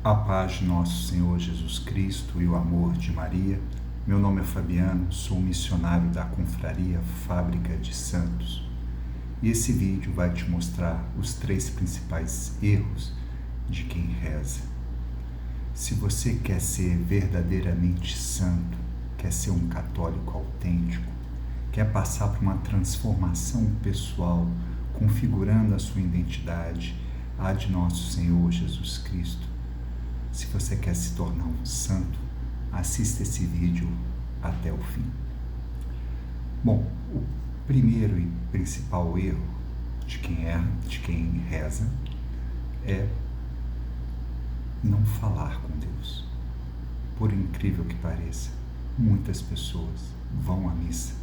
A paz de nosso Senhor Jesus Cristo e o amor de Maria. Meu nome é Fabiano, sou missionário da Confraria Fábrica de Santos. E esse vídeo vai te mostrar os 3 principais erros de quem reza. Se você quer ser verdadeiramente santo, quer ser um católico autêntico, quer passar por uma transformação pessoal, configurando a sua identidade, a de nosso Senhor Jesus Cristo, se você quer se tornar um santo, assista esse vídeo até o fim. Bom, o primeiro e principal erro de quem reza é não falar com Deus. Por incrível que pareça, muitas pessoas vão à missa,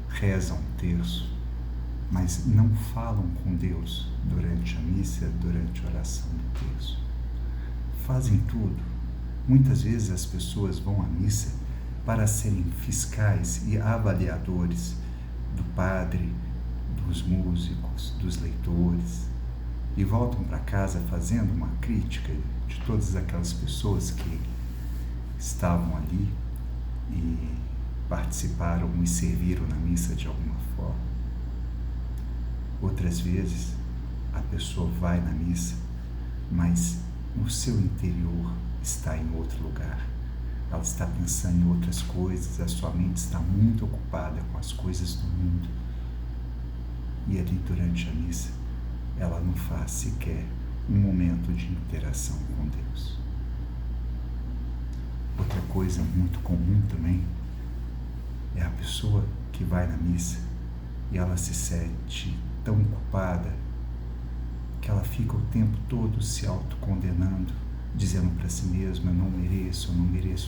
rezam um terço, mas não falam com Deus durante a missa, durante a oração do terço. Fazem tudo. Muitas vezes as pessoas vão à missa para serem fiscais e avaliadores do padre, dos músicos, dos leitores, e voltam para casa fazendo uma crítica de todas aquelas pessoas que estavam ali e participaram e serviram na missa de alguma forma. Outras vezes a pessoa vai na missa, mas o seu interior está em outro lugar. Ela está pensando em outras coisas, a sua mente está muito ocupada com as coisas do mundo. E ali durante a missa, ela não faz sequer um momento de interação com Deus. Outra coisa muito comum também é a pessoa que vai na missa e ela se sente tão culpada que ela fica o tempo todo se autocondenando, dizendo para si mesma: eu não mereço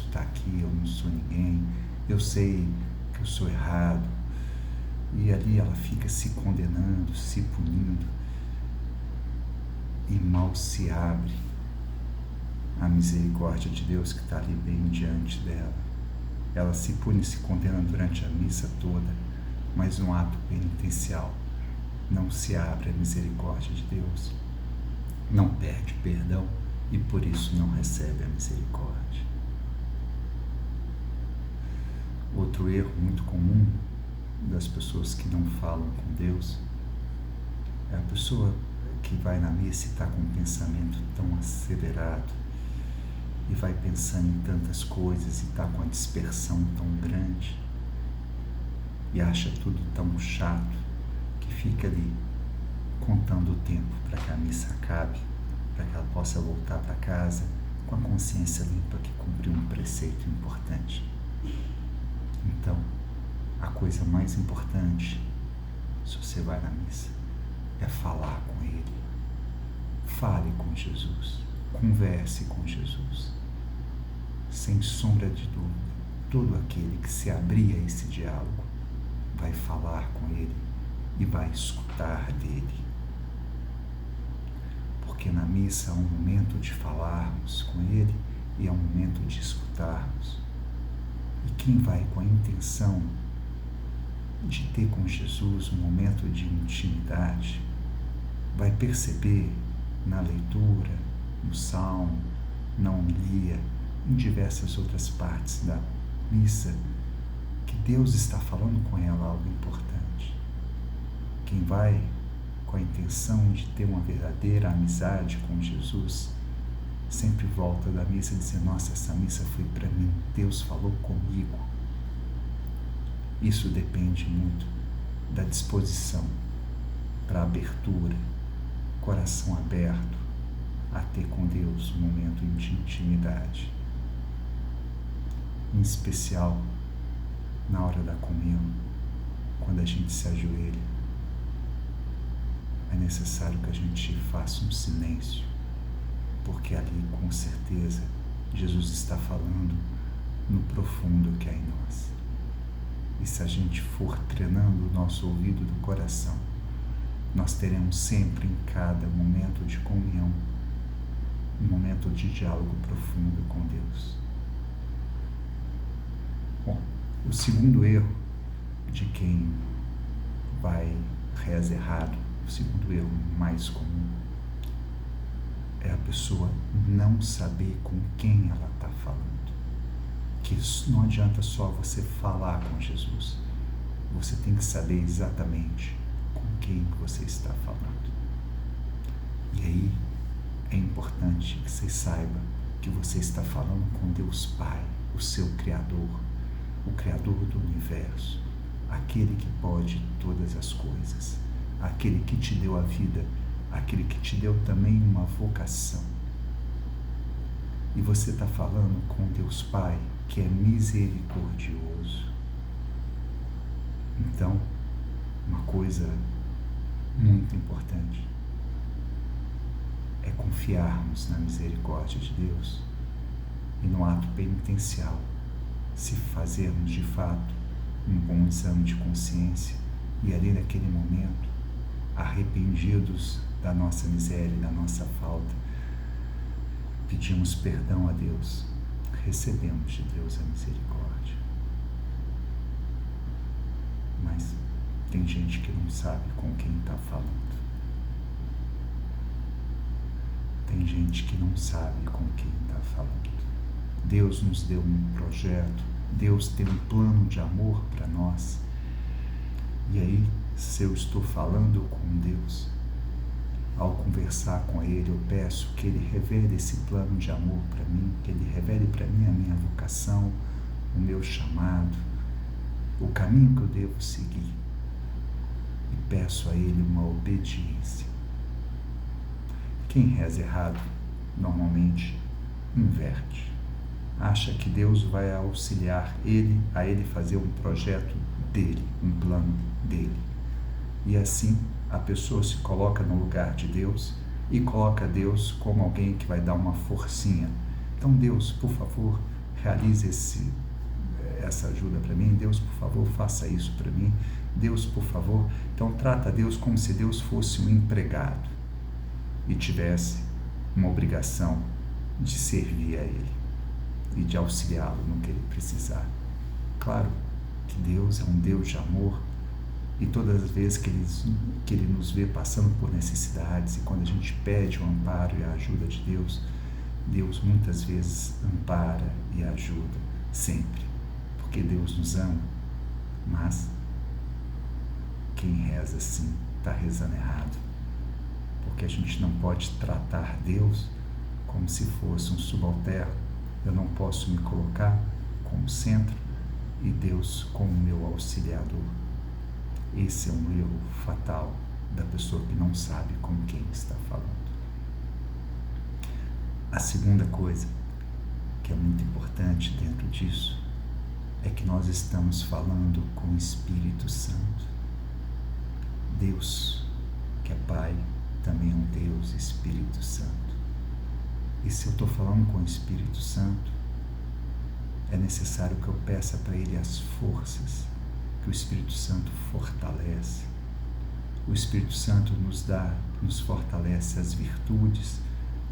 estar aqui, eu não sou ninguém, eu sei que eu sou errado. E ali ela fica se condenando, se punindo, e mal se abre a misericórdia de Deus que está ali bem diante dela. Ela se pune e se condena durante a missa toda, mas no ato penitencial não se abre a misericórdia de Deus, não pede perdão e por isso não recebe a misericórdia. Outro erro muito comum das pessoas que não falam com Deus é a pessoa que vai na missa e está com um pensamento tão acelerado e vai pensando em tantas coisas e está com a dispersão tão grande e acha tudo tão chato que fica ali contando o tempo para que a missa acabe, para que ela possa voltar para casa com a consciência limpa que cumpriu um preceito importante. Então, a coisa mais importante, se você vai na missa, é falar com Ele. Fale com Jesus, converse com Jesus. Sem sombra de dúvida, todo aquele que se abrir a esse diálogo vai falar com Ele e vai escutar dele. Porque na missa há um momento de falarmos com Ele e há um momento de escutarmos. E quem vai com a intenção de ter com Jesus um momento de intimidade, vai perceber na leitura, no salmo, na homilia, em diversas outras partes da missa, que Deus está falando com ela algo importante. Quem vai com a intenção de ter uma verdadeira amizade com Jesus, sempre volta da missa dizendo: nossa, essa missa foi para mim, Deus falou comigo. Isso depende muito da disposição para a abertura, coração aberto a ter com Deus um momento de intimidade. Em especial na hora da comunhão, quando a gente se ajoelha, é necessário que a gente faça um silêncio, porque ali, com certeza, Jesus está falando no profundo que há em nós. E se a gente for treinando o nosso ouvido do coração, nós teremos sempre em cada momento de comunhão um momento de diálogo profundo com Deus. Bom, o segundo erro de quem reza errado, o segundo erro mais comum, é a pessoa não saber com quem ela está falando. Que não adianta só você falar com Jesus. Você tem que saber exatamente com quem você está falando. E aí é importante que você saiba que você está falando com Deus Pai, o seu Criador, o Criador do universo, aquele que pode todas as coisas, aquele que te deu a vida, aquele que te deu também uma vocação. E você está falando com Deus Pai, que é misericordioso. Então, uma coisa muito importante é confiarmos na misericórdia de Deus e no ato penitencial, se fazermos de fato um bom exame de consciência e ali naquele momento, arrependidos da nossa miséria e da nossa falta, pedimos perdão a Deus, recebemos de Deus a misericórdia. Mas tem gente que não sabe com quem está falando. Tem gente que não sabe com quem está falando. Deus nos deu um projeto, Deus tem um plano de amor para nós. E aí, se eu estou falando com Deus, ao conversar com Ele, eu peço que Ele revele esse plano de amor para mim, que Ele revele para mim a minha vocação, o meu chamado, o caminho que eu devo seguir. E peço a Ele uma obediência. Quem reza errado, normalmente, inverte. Acha que Deus vai auxiliar a ele fazer um projeto dele, um plano dele. E assim, a pessoa se coloca no lugar de Deus e coloca Deus como alguém que vai dar uma forcinha. Então, Deus, por favor, realize essa ajuda para mim. Deus, por favor, faça isso para mim. Deus, por favor. Então, trata Deus como se Deus fosse um empregado e tivesse uma obrigação de servir a Ele e de auxiliá-lo no que Ele precisar. Claro que Deus é um Deus de amor, e todas as vezes que Ele nos vê passando por necessidades, e quando a gente pede o amparo e a ajuda de Deus, Deus muitas vezes ampara e ajuda, sempre, porque Deus nos ama. Mas quem reza assim está rezando errado, porque a gente não pode tratar Deus como se fosse um subalterno. Eu não posso me colocar como centro e Deus como meu auxiliador. Esse é um erro fatal da pessoa que não sabe com quem está falando. A segunda coisa que é muito importante dentro disso é que nós estamos falando com o Espírito Santo. Deus, que é Pai, também é um Deus, Espírito Santo. E se eu estou falando com o Espírito Santo, é necessário que eu peça para Ele as forças que o Espírito Santo fortalece. O Espírito Santo nos fortalece as virtudes.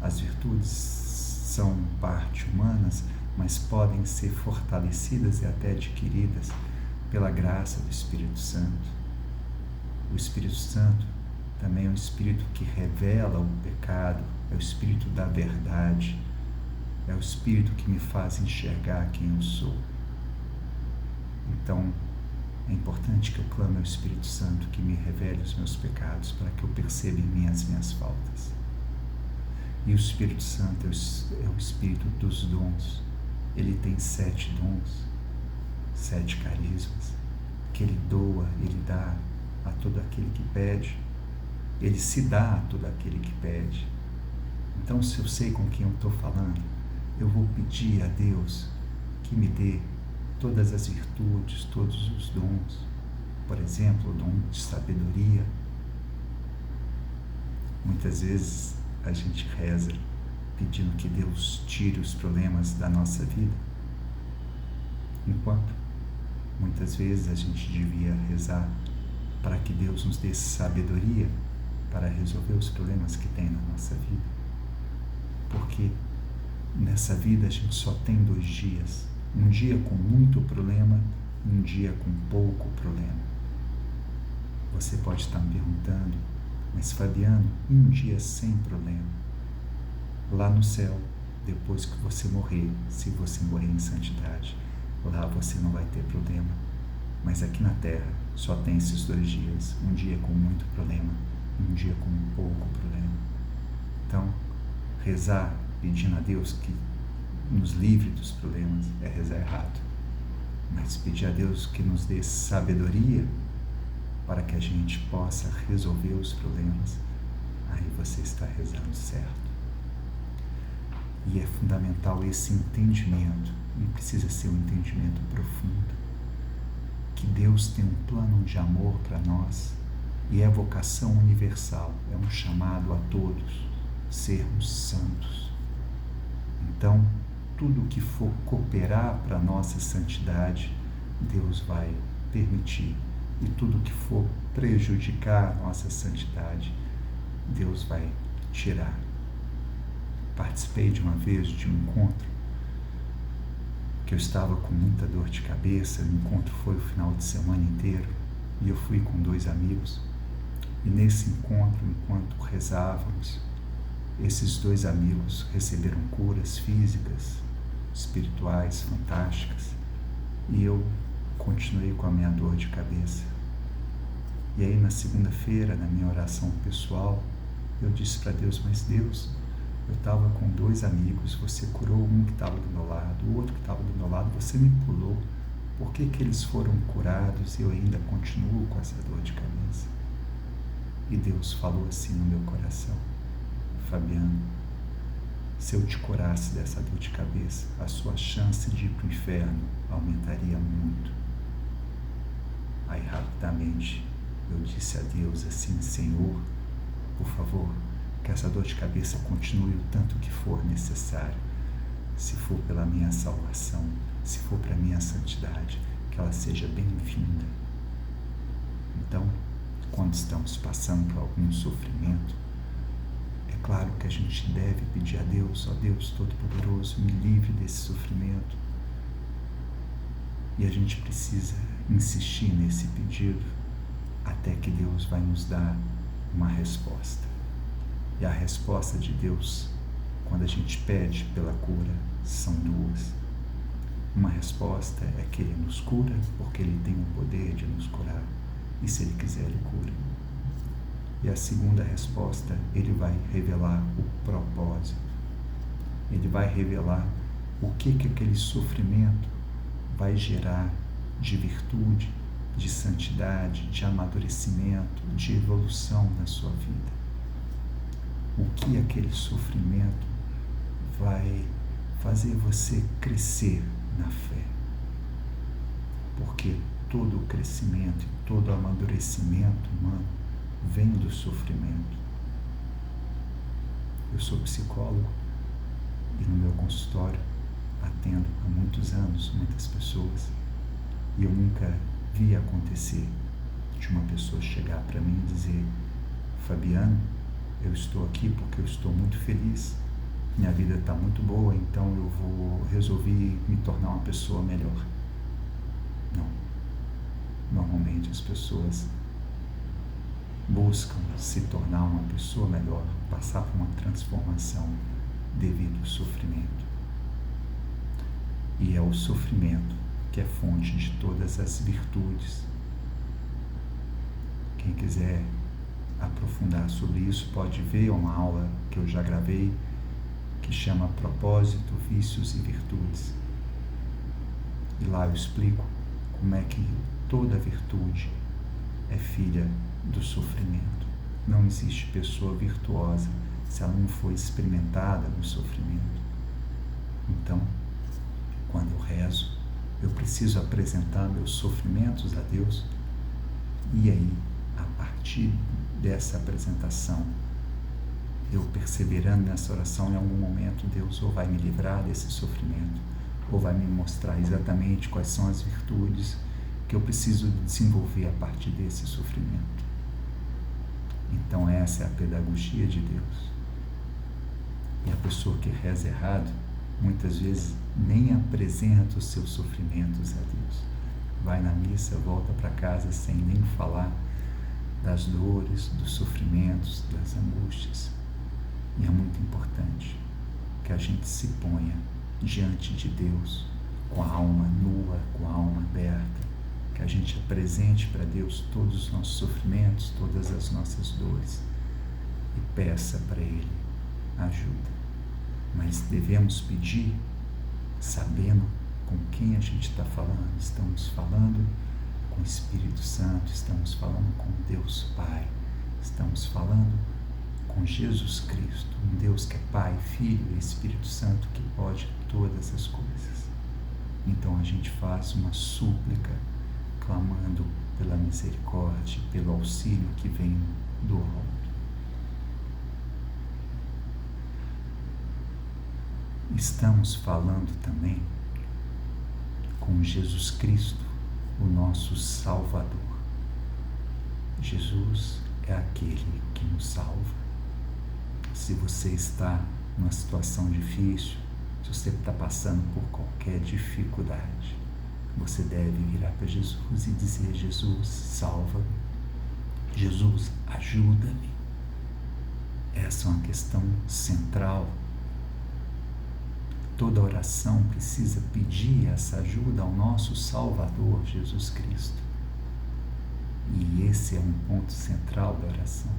As virtudes são parte humanas, mas podem ser fortalecidas e até adquiridas pela graça do Espírito Santo. O Espírito Santo também é um Espírito que revela o pecado, é o Espírito da verdade, é o Espírito que me faz enxergar quem eu sou. Então, é importante que eu clame ao Espírito Santo que me revele os meus pecados para que eu perceba em mim as minhas faltas. E o Espírito Santo é o Espírito dos dons. Ele tem 7 dons, 7 carismas, que Ele doa, Ele dá a todo aquele que pede. Ele se dá a todo aquele que pede. Então, se eu sei com quem eu estou falando, eu vou pedir a Deus que me dê todas as virtudes, todos os dons. Por exemplo, o dom de sabedoria. Muitas vezes a gente reza pedindo que Deus tire os problemas da nossa vida, enquanto muitas vezes a gente devia rezar para que Deus nos dê sabedoria para resolver os problemas que tem na nossa vida. Porque nessa vida a gente só tem 2 dias. Um dia com muito problema, um dia com pouco problema. Você pode estar me perguntando, mas Fabiano, e um dia sem problema? Lá no céu, depois que você morrer, se você morrer em santidade, lá você não vai ter problema. Mas aqui na Terra só tem esses 2 dias, um dia com muito problema, um dia com pouco problema. Então, rezar pedindo a Deus que nos livre dos problemas é rezar errado. Mas pedir a Deus que nos dê sabedoria para que a gente possa resolver os problemas, aí você está rezando certo. E é fundamental esse entendimento, não precisa ser um entendimento profundo, que Deus tem um plano de amor para nós e é vocação universal, é um chamado a todos sermos santos. Então, tudo que for cooperar para a nossa santidade, Deus vai permitir. E tudo que for prejudicar a nossa santidade, Deus vai tirar. Participei de uma vez de um encontro que eu estava com muita dor de cabeça. O encontro foi o final de semana inteiro e eu fui com 2 amigos. E nesse encontro, enquanto rezávamos, esses 2 amigos receberam curas físicas, espirituais, fantásticas, e eu continuei com a minha dor de cabeça. E aí na segunda-feira, na minha oração pessoal, eu disse para Deus: mas Deus, eu estava com 2 amigos, você curou um que estava do meu lado, o outro que estava do meu lado, você me pulou, por que que eles foram curados e eu ainda continuo com essa dor de cabeça? E Deus falou assim no meu coração: Fabiano, se eu te curasse dessa dor de cabeça, a sua chance de ir para o inferno aumentaria muito. Aí rapidamente eu disse a Deus assim: Senhor, por favor, que essa dor de cabeça continue o tanto que for necessário. Se for pela minha salvação, se for para a minha santidade, que ela seja bem-vinda. Então, quando estamos passando por algum sofrimento, é claro que a gente deve pedir a Deus: ó Deus Todo-Poderoso, me livre desse sofrimento. E a gente precisa insistir nesse pedido até que Deus vai nos dar uma resposta. E a resposta de Deus, quando a gente pede pela cura, são 2. Uma resposta é que Ele nos cura, porque Ele tem o poder de nos curar, e se Ele quiser, Ele cura. E a segunda resposta, Ele vai revelar o propósito. Ele vai revelar o que aquele sofrimento vai gerar de virtude, de santidade, de amadurecimento, de evolução na sua vida. O que aquele sofrimento vai fazer você crescer na fé. Porque todo o crescimento e todo o amadurecimento humano vem do sofrimento. Eu sou psicólogo e no meu consultório atendo há muitos anos muitas pessoas e eu nunca vi acontecer de uma pessoa chegar para mim e dizer: Fabiano, eu estou aqui porque eu estou muito feliz, minha vida está muito boa, então eu resolvi me tornar uma pessoa melhor. Não. Normalmente as pessoas buscam se tornar uma pessoa melhor, passar por uma transformação devido ao sofrimento. E é o sofrimento que é fonte de todas as virtudes. Quem quiser aprofundar sobre isso pode ver uma aula que eu já gravei que chama Propósito, Vícios e Virtudes. E lá eu explico como é que toda virtude é filha do sofrimento. Não existe pessoa virtuosa se ela não for experimentada no sofrimento. Então, quando eu rezo, eu preciso apresentar meus sofrimentos a Deus, e aí, a partir dessa apresentação, eu perseverando nessa oração, em algum momento Deus ou vai me livrar desse sofrimento, ou vai me mostrar exatamente quais são as virtudes que eu preciso desenvolver a partir desse sofrimento. Então essa é a pedagogia de Deus. E a pessoa que reza errado, muitas vezes nem apresenta os seus sofrimentos a Deus. Vai na missa, volta para casa sem nem falar das dores, dos sofrimentos, das angústias. E é muito importante que a gente se ponha diante de Deus com a alma nua, com a alma aberta, que a gente apresente para Deus todos os nossos sofrimentos, todas as nossas dores e peça para Ele ajuda. Mas devemos pedir sabendo com quem a gente está falando. Estamos falando com o Espírito Santo, estamos falando com Deus Pai, estamos falando com Jesus Cristo, um Deus que é Pai, Filho e Espírito Santo, que pode todas as coisas. Então a gente faz uma súplica, clamando pela misericórdia, pelo auxílio que vem do alto. Estamos falando também com Jesus Cristo, o nosso Salvador. Jesus é aquele que nos salva. Se você está numa situação difícil, se você está passando por qualquer dificuldade, você deve virar para Jesus e dizer: Jesus, salva-me. Jesus, ajuda-me. Essa é uma questão central. Toda oração precisa pedir essa ajuda ao nosso Salvador, Jesus Cristo. E esse é um ponto central da oração.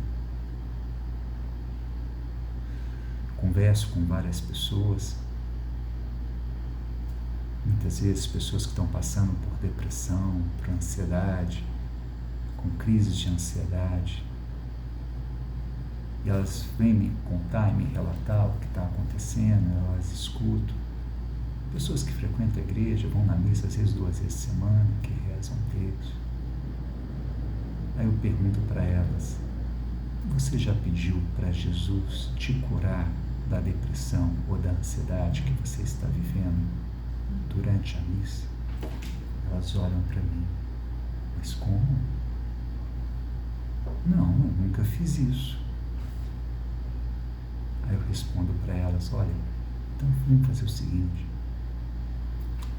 Converso com várias pessoas, muitas vezes pessoas que estão passando por depressão, por ansiedade, com crises de ansiedade, e elas vêm me contar e me relatar o que está acontecendo, elas escutam. Pessoas que frequentam a igreja, vão na missa às vezes 2 vezes por semana, que rezam textos. Aí eu pergunto para elas: você já pediu para Jesus te curar da depressão ou da ansiedade que você está vivendo durante a missa? Elas olham para mim: mas como? Não, eu nunca fiz isso. Aí eu respondo para elas: olha, então vamos fazer o seguinte,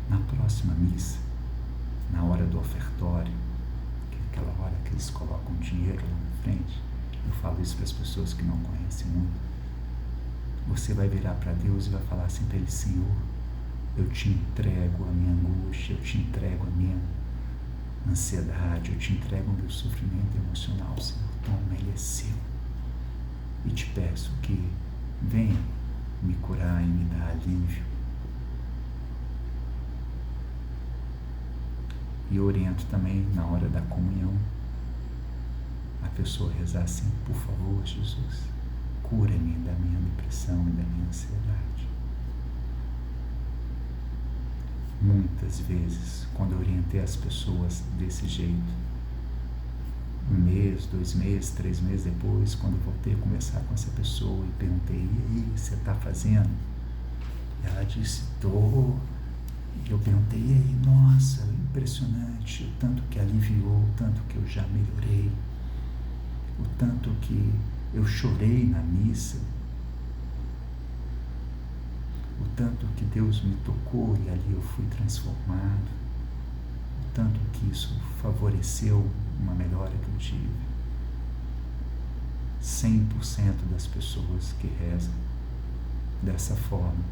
na próxima missa, na hora do ofertório, que é aquela hora que eles colocam dinheiro lá na frente, eu falo isso para as pessoas que não conhecem muito, você vai virar para Deus e vai falar assim para Ele: Senhor, eu te entrego a minha angústia, eu te entrego a minha ansiedade, eu te entrego o meu sofrimento emocional, Senhor, toma, Ele é seu. E te peço que venha me curar e me dar alívio. E oriento também, na hora da comunhão, a pessoa rezar assim: por favor, Jesus, cura-me da minha depressão e da minha ansiedade. Muitas vezes, quando eu orientei as pessoas desse jeito, 1 mês, 2 meses, 3 meses depois, quando eu voltei a conversar com essa pessoa e perguntei: e aí, você está fazendo? E ela disse: estou. E eu perguntei: e aí, nossa, impressionante, o tanto que aliviou, o tanto que eu já melhorei, o tanto que eu chorei na missa, o tanto que Deus me tocou e ali eu fui transformado, o tanto que isso favoreceu uma melhora que eu tive. 100% das pessoas que rezam dessa forma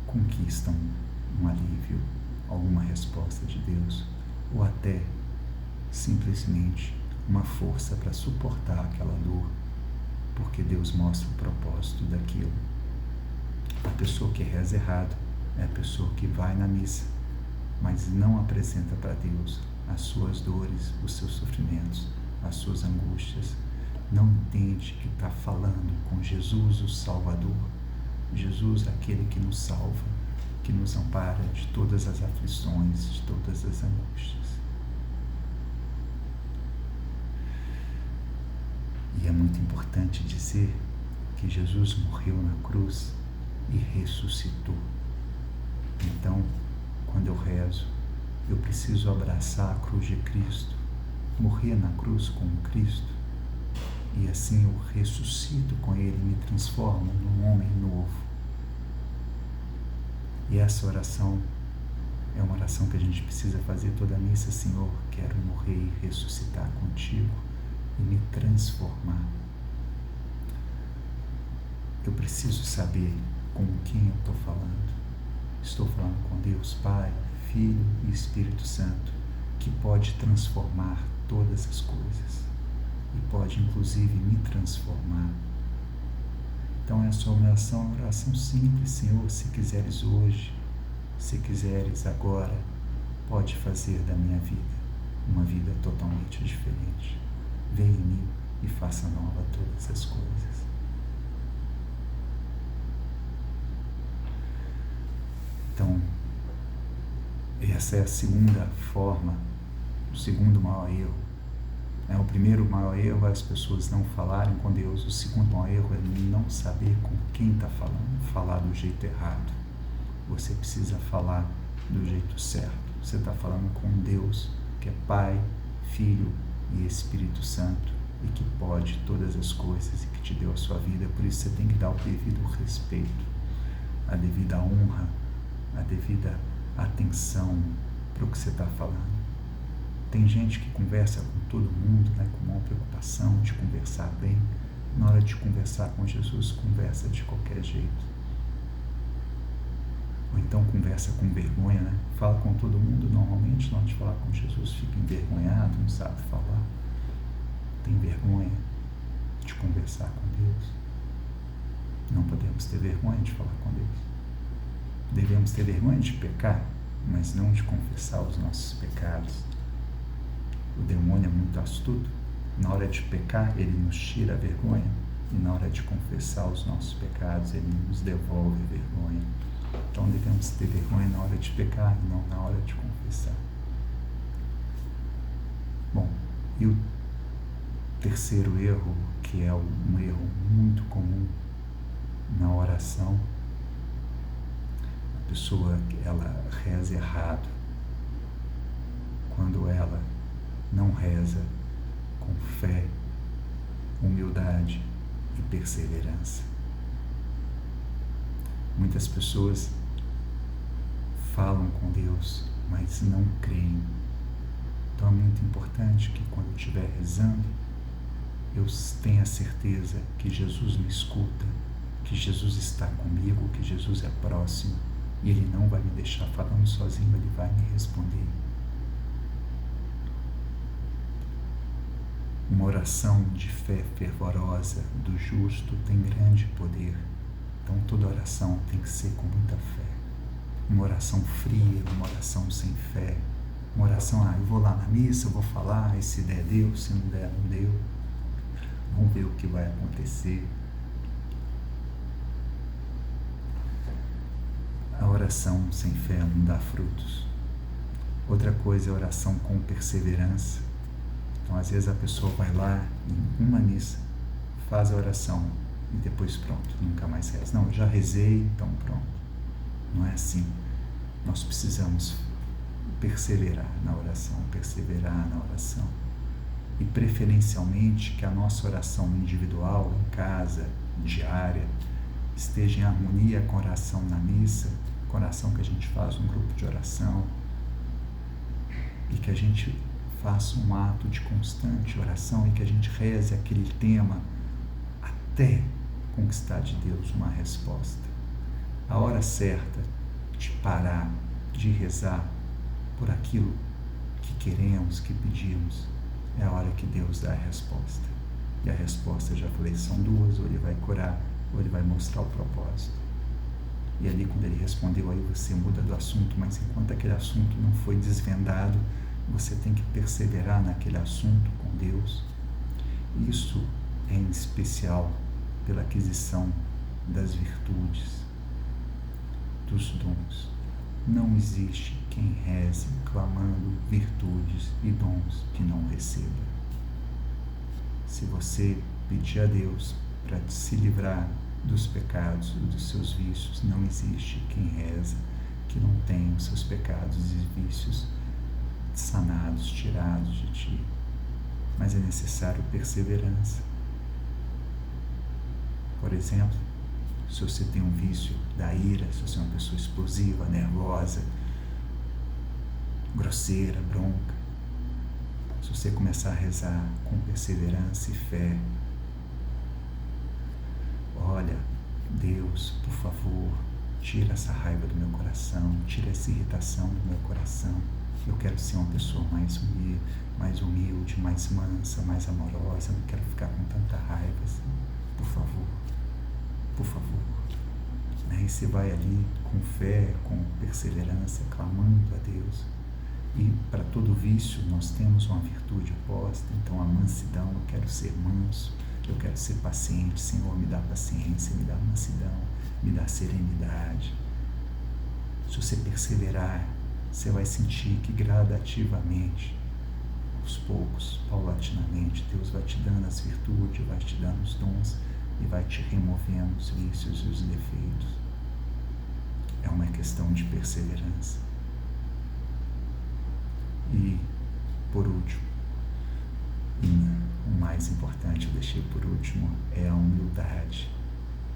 conquistam um alívio, alguma resposta de Deus, ou até simplesmente uma força para suportar aquela dor, porque Deus mostra o propósito daquilo. A pessoa que reza errado é a pessoa que vai na missa, mas não apresenta para Deus as suas dores, os seus sofrimentos, as suas angústias. Não entende que está falando com Jesus, o Salvador. Jesus, aquele que nos salva, que nos ampara de todas as aflições, de todas as angústias. E é muito importante dizer que Jesus morreu na cruz e ressuscitou. Então, quando eu rezo, eu preciso abraçar a cruz de Cristo, morrer na cruz com Cristo, e assim eu ressuscito com Ele, me transformo num homem novo. E essa oração é uma oração que a gente precisa fazer toda a missa: Senhor, quero morrer e ressuscitar contigo e me transformar. eu preciso saber com quem eu estou falando. Estou falando com Deus Pai, Filho e Espírito Santo, que pode transformar todas as coisas e pode inclusive me transformar. Então essa oração é uma oração simples. Senhor, se quiseres hoje, se quiseres agora, pode fazer da minha vida uma vida totalmente diferente. Vem em mim e faça nova todas as coisas. Então, essa é a segunda forma, o segundo maior erro. O primeiro maior erro é as pessoas não falarem com Deus. O segundo maior erro é não saber com quem está falando, falar do jeito errado. Você precisa falar do jeito certo. Você está falando com Deus, que é Pai, Filho e Espírito Santo, e que pode todas as coisas e que te deu a sua vida. Por isso você tem que dar o devido respeito, a devida honra, a devida atenção para o que você está falando. Tem gente que conversa com todo mundo, com uma preocupação de conversar bem. Na hora de conversar com Jesus, conversa de qualquer jeito. Ou então conversa com vergonha, Fala com todo mundo, normalmente na hora de falar com Jesus fica envergonhado, não sabe falar. Tem vergonha de conversar com Deus. Não podemos ter vergonha de falar com Deus. Devemos ter vergonha de pecar, mas não de confessar os nossos pecados. O demônio é muito astuto. Na hora de pecar, ele nos tira a vergonha, e na hora de confessar os nossos pecados, ele nos devolve a vergonha. Então devemos ter vergonha na hora de pecar e não na hora de confessar. Bom, e o terceiro erro, que é um erro muito comum na oração, a pessoa ela reza errado quando ela não reza com fé, humildade e perseverança. Muitas pessoas falam com Deus, mas não creem. Então é muito importante que quando eu estiver rezando, eu tenha certeza que Jesus me escuta, que Jesus está comigo, que Jesus é próximo e Ele não vai me deixar falando sozinho, Ele vai me responder. Uma oração de fé fervorosa do justo tem grande poder. Então toda oração tem que ser com muita fé. Uma oração fria, uma oração sem fé. Uma oração, eu vou lá na missa, eu vou falar, e se der deu, se não der não deu. Vamos ver o que vai acontecer. A oração sem fé não dá frutos. Outra coisa é a oração com perseverança. Então às vezes a pessoa vai lá em uma missa, faz a oração, e depois pronto, nunca mais reza. Não, eu já rezei, então pronto. Não é assim. Nós precisamos perseverar na oração, e preferencialmente que a nossa oração individual, em casa, diária, esteja em harmonia com a oração na missa, com a oração que a gente faz no grupo de oração, e que a gente faça um ato de constante oração e que a gente reze aquele tema até conquistar de Deus uma resposta. A hora certa de parar, de rezar por aquilo que queremos, que pedimos, é a hora que Deus dá a resposta. E a resposta, já falei, são duas: ou Ele vai curar, ou Ele vai mostrar o propósito. E ali, quando Ele respondeu, aí você muda do assunto, mas enquanto aquele assunto não foi desvendado, você tem que perseverar naquele assunto com Deus. Isso é em especial pela aquisição das virtudes, dos dons. Não existe quem reze clamando virtudes e dons que não receba. Se você pedir a Deus para se livrar dos pecados e dos seus vícios, não existe quem reza que não tenha os seus pecados e vícios sanados, tirados de ti. Mas é necessário perseverança. Por exemplo, se você tem um vício da ira, se você é uma pessoa explosiva, nervosa, grosseira, bronca, se você começar a rezar com perseverança e fé, olha, tira essa raiva do meu coração, tira essa irritação do meu coração. Eu quero ser uma pessoa mais humilde, mais mansa, mais amorosa. Não quero ficar com tanta raiva assim. Por favor, por favor. E você vai ali com fé, com perseverança, clamando a Deus. E para todo vício nós temos uma virtude oposta. Então a mansidão, eu quero ser manso, eu quero ser paciente. Senhor, me dá paciência, me dá mansidão, me dá serenidade. Se você perseverar, você vai sentir que gradativamente, aos poucos, paulatinamente, Deus vai te dando as virtudes, vai te dando os dons e vai te removendo os vícios e os defeitos. É uma questão de perseverança. E, por último, o mais importante eu deixei por último, é a humildade.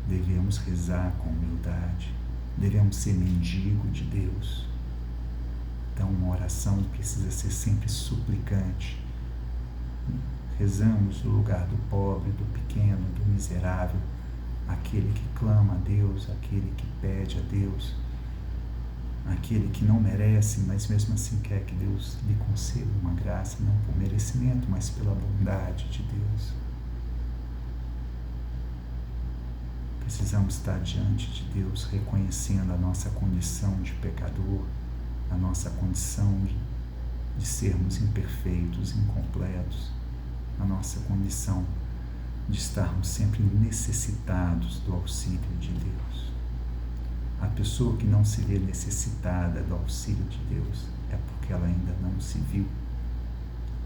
Devemos rezar com humildade, devemos ser mendigo de Deus. Então, uma oração precisa ser sempre suplicante. Rezamos no lugar do pobre, do pequeno, do miserável, aquele que clama a Deus, aquele que pede a Deus, aquele que não merece, mas mesmo assim quer que Deus lhe conceda uma graça, não por merecimento, mas pela bondade de Deus. Precisamos estar diante de Deus, reconhecendo a nossa condição de pecador, a nossa condição de sermos imperfeitos, incompletos, a nossa condição de estarmos sempre necessitados do auxílio de Deus. A pessoa que não se vê necessitada do auxílio de Deus é porque ela ainda não se viu,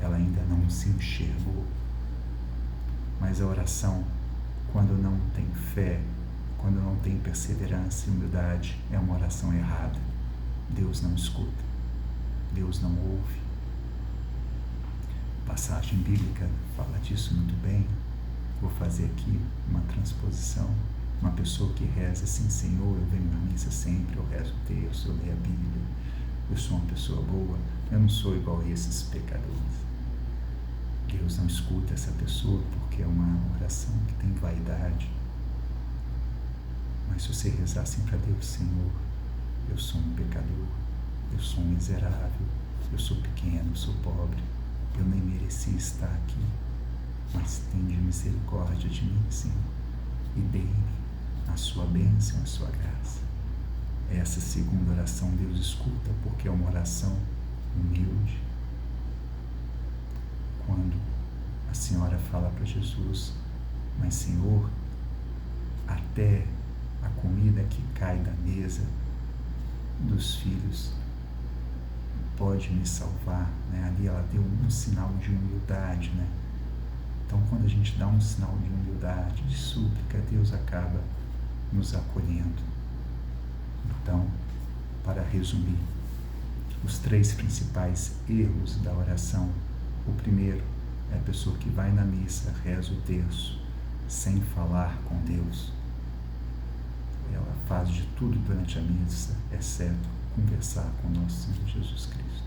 ela ainda não se enxergou. Mas a oração, quando não tem fé, quando não tem perseverança e humildade, é uma oração errada. Deus não escuta, Deus não ouve. A passagem bíblica fala disso muito bem. Vou fazer aqui uma transposição. Uma pessoa que reza assim: Senhor, eu venho na missa sempre, eu rezo o texto, eu leio a Bíblia, eu sou uma pessoa boa, eu não sou igual a esses pecadores. Deus não escuta essa pessoa porque é uma oração que tem vaidade. Mas se você rezar sempre a Deus: Senhor, eu sou um pecador, eu sou um miserável, eu sou pequeno, eu sou pobre, eu nem mereci estar aqui, mas tende misericórdia de mim, Senhor, e dê-me a sua bênção, a sua graça. Essa segunda oração Deus escuta, porque é uma oração humilde. Quando a senhora fala para Jesus: mas Senhor, até a comida que cai da mesa dos filhos pode me salvar, né? Ali ela deu um sinal de humildade, né? Então, quando a gente dá um sinal de humildade, de súplica, Deus acaba nos acolhendo. Então, para resumir, os 3 principais erros da oração: o primeiro é a pessoa que vai na missa, reza o terço, sem falar com Deus. Ela faz de tudo durante a missa, exceto conversar com nosso Senhor Jesus Cristo.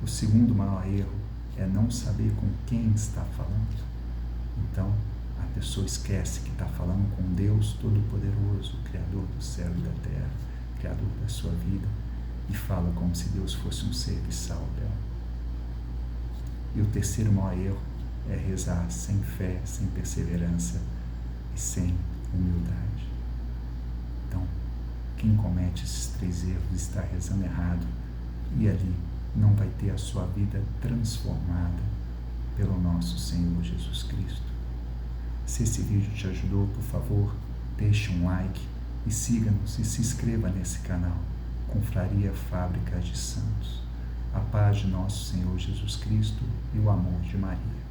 O segundo maior erro é não saber com quem está falando. Então, a pessoa esquece que está falando com Deus Todo-Poderoso, Criador do céu e da terra, Criador da sua vida, e fala como se Deus fosse um serviçal dela. E o terceiro maior erro é rezar sem fé, sem perseverança e sem humildade. Então, quem comete esses 3 erros está rezando errado, e ali não vai ter a sua vida transformada pelo nosso Senhor Jesus Cristo. Se esse vídeo te ajudou, por favor, deixe um like e siga-nos e se inscreva nesse canal, Confraria Fábrica de Santos. A paz de nosso Senhor Jesus Cristo e o amor de Maria.